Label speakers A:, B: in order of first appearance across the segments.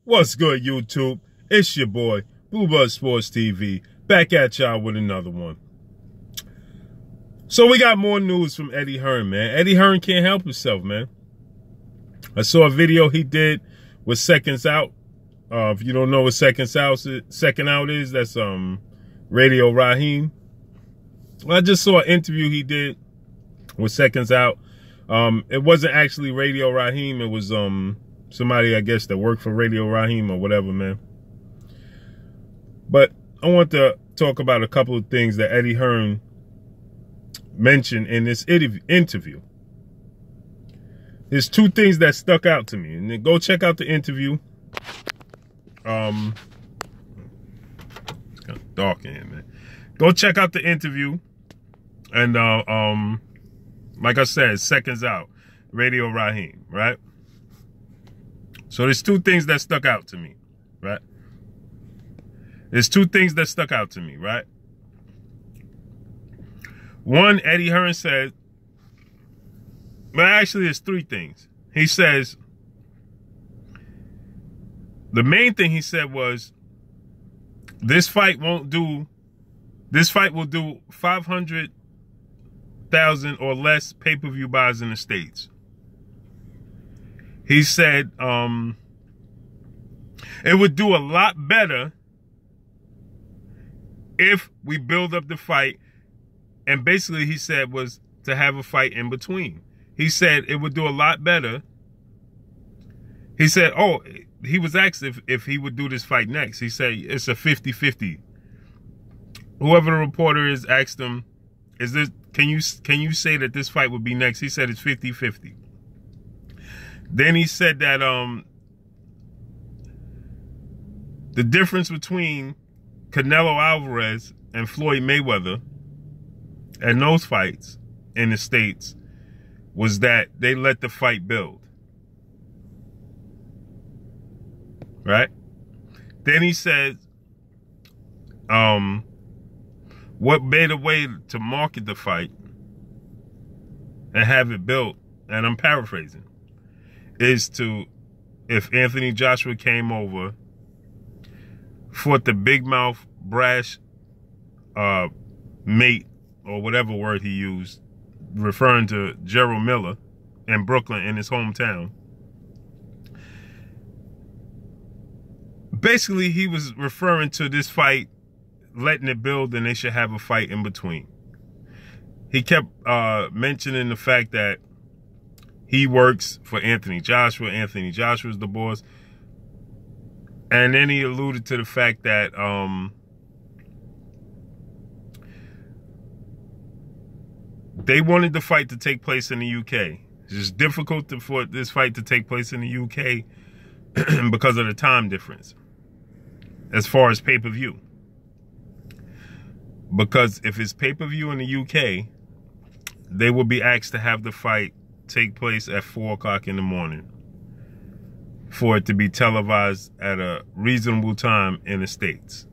A: What's good, YouTube? It's your boy, Blue Buzz Sports TV, back at y'all with another one. So we got more news from Eddie Hearn, man. Eddie Hearn can't help himself, man. I saw a video he did with Seconds Out. If you don't know what Second Out is, that's Radio Raheem. I just saw an interview he did with Seconds Out. It wasn't actually Radio Raheem. It was somebody, I guess, that worked for Radio Raheem or whatever, man. But I want to talk about a couple of things that Eddie Hearn mentioned in this interview. There's two things that stuck out to me. And then go check out the interview. It's kind of dark in here, man. Go check out the interview. And like I said, Seconds Out, Radio Raheem, right? So there's two things that stuck out to me, right? There's two things that stuck out to me, right? One, Eddie Hearn said, but actually there's three things. He says, the main thing he said was, this fight will do 500,000 or less pay-per-view buys in the States. He said it would do a lot better if we build up the fight. And basically he said was to have a fight in between. He said it would do a lot better. He said, oh, he was asked if he would do this fight next. He said it's a 50-50. Whoever the reporter is asked him, is this, can you say that this fight would be next? He said it's 50-50. Then he said that the difference between Canelo Alvarez and Floyd Mayweather and those fights in the States was that they let the fight build. Right? Then he said, what better way to market the fight and have it built, and I'm paraphrasing, is to, if Anthony Joshua came over, fought the big mouth, brash mate, or whatever word he used, referring to Gerald Miller in Brooklyn, in his hometown. Basically, he was referring to this fight, letting it build, and they should have a fight in between. He kept mentioning the fact that he works for Anthony Joshua. Anthony Joshua's the boss. And then he alluded to the fact that they wanted the fight to take place in the UK. It's just difficult for this fight to take place in the UK because of the time difference as far as pay-per-view. Because if it's pay-per-view in the UK, they will be asked to have the fight take place at 4 o'clock in the morning for it to be televised at a reasonable time in the States.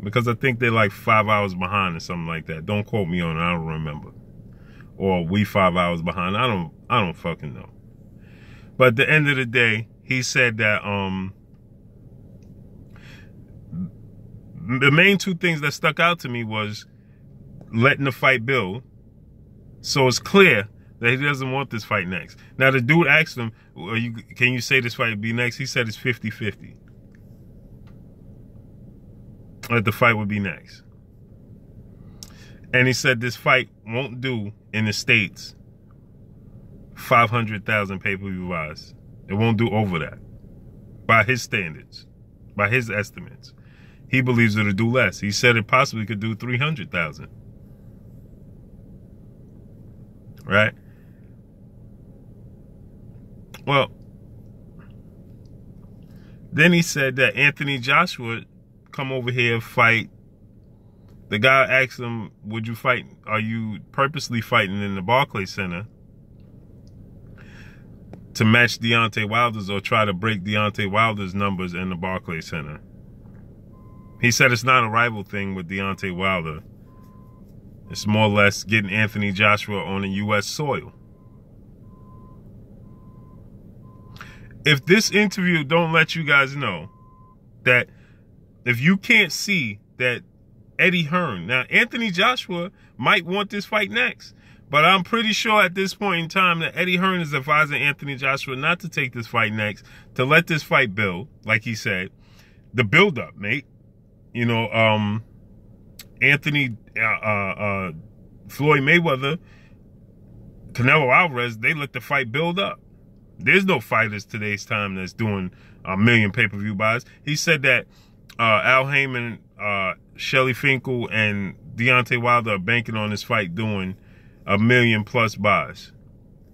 A: Because I think they're like 5 hours behind or something like that. Don't quote me on it, I don't remember. Or we 5 hours behind, I don't fucking know. But at the end of the day, he said that the main two things that stuck out to me was letting the fight build. So it's clear that he doesn't want this fight next. Now, the dude asked him, can you say this fight would be next? He said it's 50-50. That the fight would be next. And he said this fight won't do in the States 500,000 pay-per-view buys. It won't do over that. By his standards. By his estimates. He believes it'll do less. He said it possibly could do 300,000. Right? Well, then he said that Anthony Joshua come over here, fight. The guy asked him, would you fight? Are you purposely fighting in the Barclays Center to match Deontay Wilder's or try to break Deontay Wilder's numbers in the Barclays Center? He said it's not a rival thing with Deontay Wilder. It's more or less getting Anthony Joshua on the U.S. soil. if this interview don't let you guys know that if you can't see that Eddie Hearn, now Anthony Joshua might want this fight next, but I'm pretty sure at this point in time that Eddie Hearn is advising Anthony Joshua not to take this fight next, to let this fight build, like he said. The build up, mate. You know, Floyd Mayweather, Canelo Alvarez, they let the fight build up. There's no fighters today's time that's doing a million pay-per-view buys. He said that Al Heyman, Shelly Finkel, and Deontay Wilder are banking on this fight doing a million plus buys.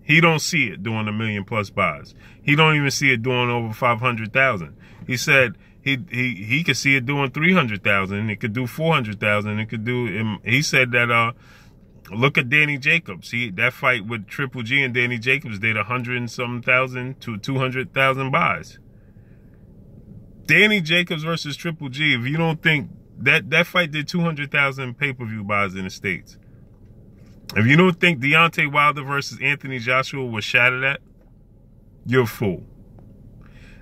A: He don't see it doing a million plus buys. He don't even see it doing over 500,000. He said he could see it doing 300,000. It could do 400,000. It could do. He said that look at Danny Jacobs. That fight with Triple G and Danny Jacobs did 100 and something thousand to 200,000 buys. Danny Jacobs versus Triple G. If you don't think that fight did 200,000 pay-per-view buys in the States. If you don't think Deontay Wilder versus Anthony Joshua was shot at, you're a fool.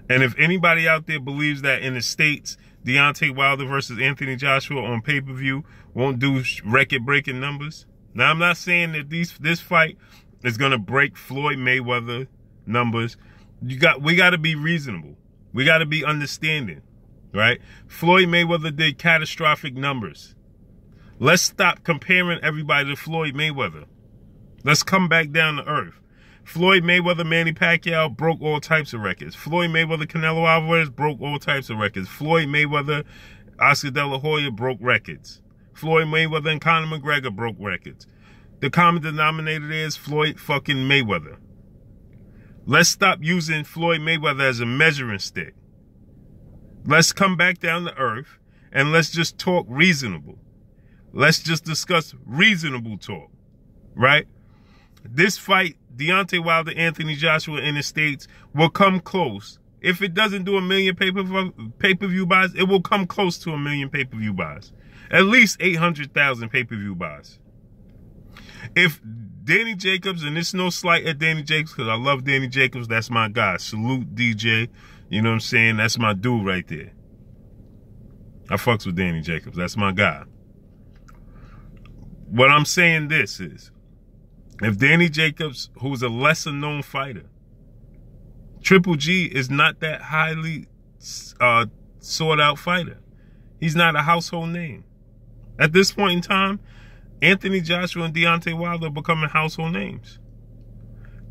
A: And if anybody out there believes that in the States, Deontay Wilder versus Anthony Joshua on pay-per-view won't do record-breaking numbers. Now, I'm not saying that this fight is going to break Floyd Mayweather numbers. We got to be reasonable. We got to be understanding, right? Floyd Mayweather did catastrophic numbers. Let's stop comparing everybody to Floyd Mayweather. Let's come back down to earth. Floyd Mayweather, Manny Pacquiao broke all types of records. Floyd Mayweather, Canelo Alvarez broke all types of records. Floyd Mayweather, Oscar De La Hoya broke records. Floyd Mayweather and Conor McGregor broke records. The common denominator is Floyd fucking Mayweather. Let's stop using Floyd Mayweather as a measuring stick. Let's come back down to earth and let's just talk reasonable. Let's just discuss reasonable talk, right? This fight, Deontay Wilder, Anthony Joshua in the States, will come close. If it doesn't do a million pay-per-view buys, it will come close to a million pay-per-view buys. At least 800,000 pay-per-view buys. If Danny Jacobs, and it's no slight at Danny Jacobs, because I love Danny Jacobs, that's my guy. Salute DJ, you know what I'm saying? That's my dude right there. I fucks with Danny Jacobs, that's my guy. What I'm saying this is, if Danny Jacobs, who's a lesser known fighter, Triple G is not that highly sought out fighter. He's not a household name. At this point in time, Anthony Joshua and Deontay Wilder are becoming household names.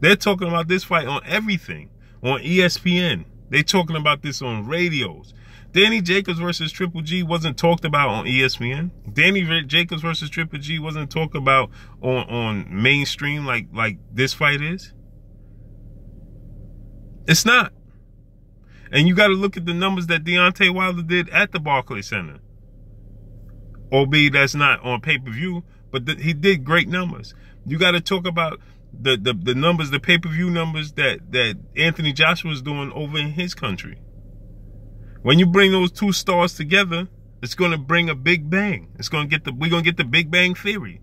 A: They're talking about this fight on everything, on ESPN. They're talking about this on radios. Danny Jacobs versus Triple G wasn't talked about on ESPN. Danny Jacobs versus Triple G wasn't talked about on mainstream like this fight is. It's not. And you got to look at the numbers that Deontay Wilder did at the Barclays Center. Albeit that's not on pay-per-view, but he did great numbers. You got to talk about the numbers, the pay-per-view numbers that Anthony Joshua is doing over in his country. When you bring those two stars together, it's going to bring a big bang. We're going to get the Big Bang Theory.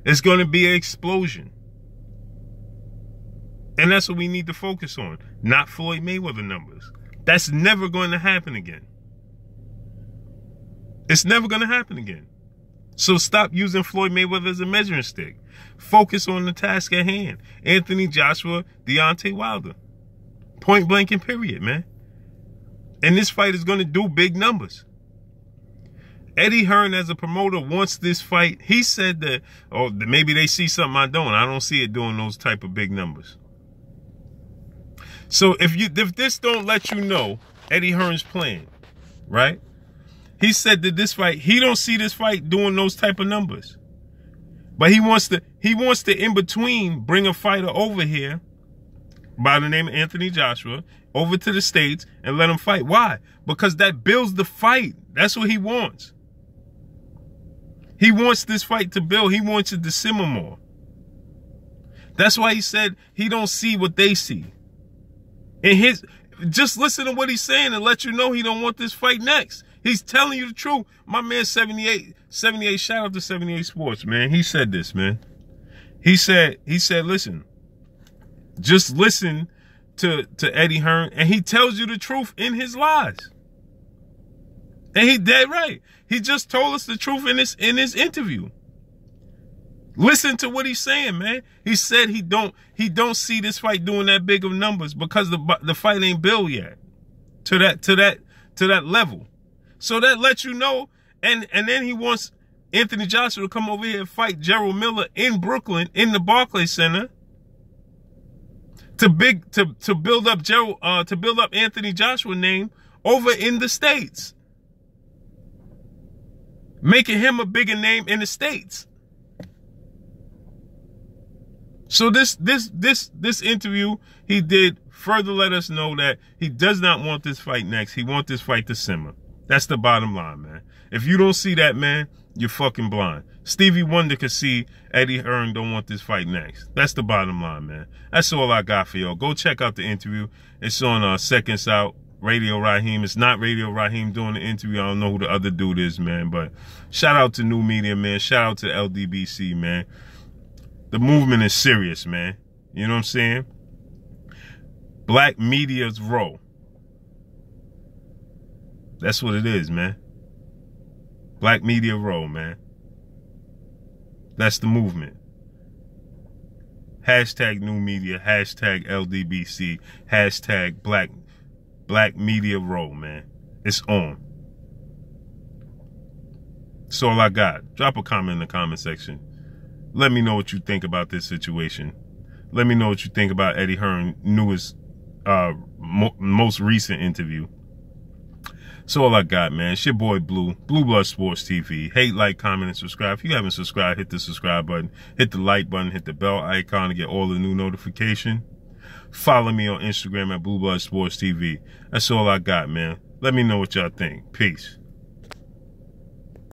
A: It's going to be an explosion. And that's what we need to focus on, not Floyd Mayweather numbers. That's never going to happen again. It's never going to happen again. So stop using Floyd Mayweather as a measuring stick. Focus on the task at hand. Anthony Joshua, Deontay Wilder. Point blank and period, man. And this fight is going to do big numbers. Eddie Hearn, as a promoter, wants this fight. He said that, oh, maybe they see something I don't. I don't see it doing those type of big numbers. So if this don't let you know Eddie Hearn's plan, right? He said that this fight, he don't see this fight doing those type of numbers. But he wants to in between bring a fighter over here by the name of Anthony Joshua over to the States and let him fight. Why? Because that builds the fight. That's what he wants. He wants this fight to build. He wants it to simmer more. That's why he said he don't see what they see. And just listen to what he's saying and let you know he don't want this fight next. He's telling you the truth. My man 78, shout out to 78 Sports, man. He said this, man. He said, listen, just listen to Eddie Hearn, and he tells you the truth in his lies. And he dead right. He just told us the truth in his interview. Listen to what he's saying, man. He said he don't see this fight doing that big of numbers because the fight ain't built yet to that level. So that lets you know. And then he wants Anthony Joshua to come over here and fight Gerald Miller in Brooklyn in the Barclays Center to build up Anthony Joshua's name over in the States, making him a bigger name in the States. So this interview he did further let us know that he does not want this fight next. He wants this fight to simmer. That's the bottom line, man. If you don't see that, man, you're fucking blind. Stevie Wonder could see Eddie Hearn don't want this fight next. That's the bottom line, man. That's all I got for y'all. Go check out the interview. It's on Seconds Out, Radio Raheem. It's not Radio Raheem doing the interview. I don't know who the other dude is, man. But shout out to New Media, man. Shout out to LDBC, man. The movement is serious, man. You know what I'm saying? Black media's role. That's what it is, man. Black media role, man. That's the movement. Hashtag new media, hashtag LDBC, hashtag black media role, man. It's on. That's all I got. Drop a comment in the comment section. Let me know what you think about this situation. Let me know what you think about Eddie Hearn's newest, most recent interview. That's all I got, man. It's your boy Blue Blood Sports TV. Hate, like, comment, and subscribe. If you haven't subscribed, hit the subscribe button, hit the like button, hit the bell icon to get all the new notification. Follow me on Instagram at Blue Blood Sports TV. That's all I got, man. Let me know what y'all think. Peace.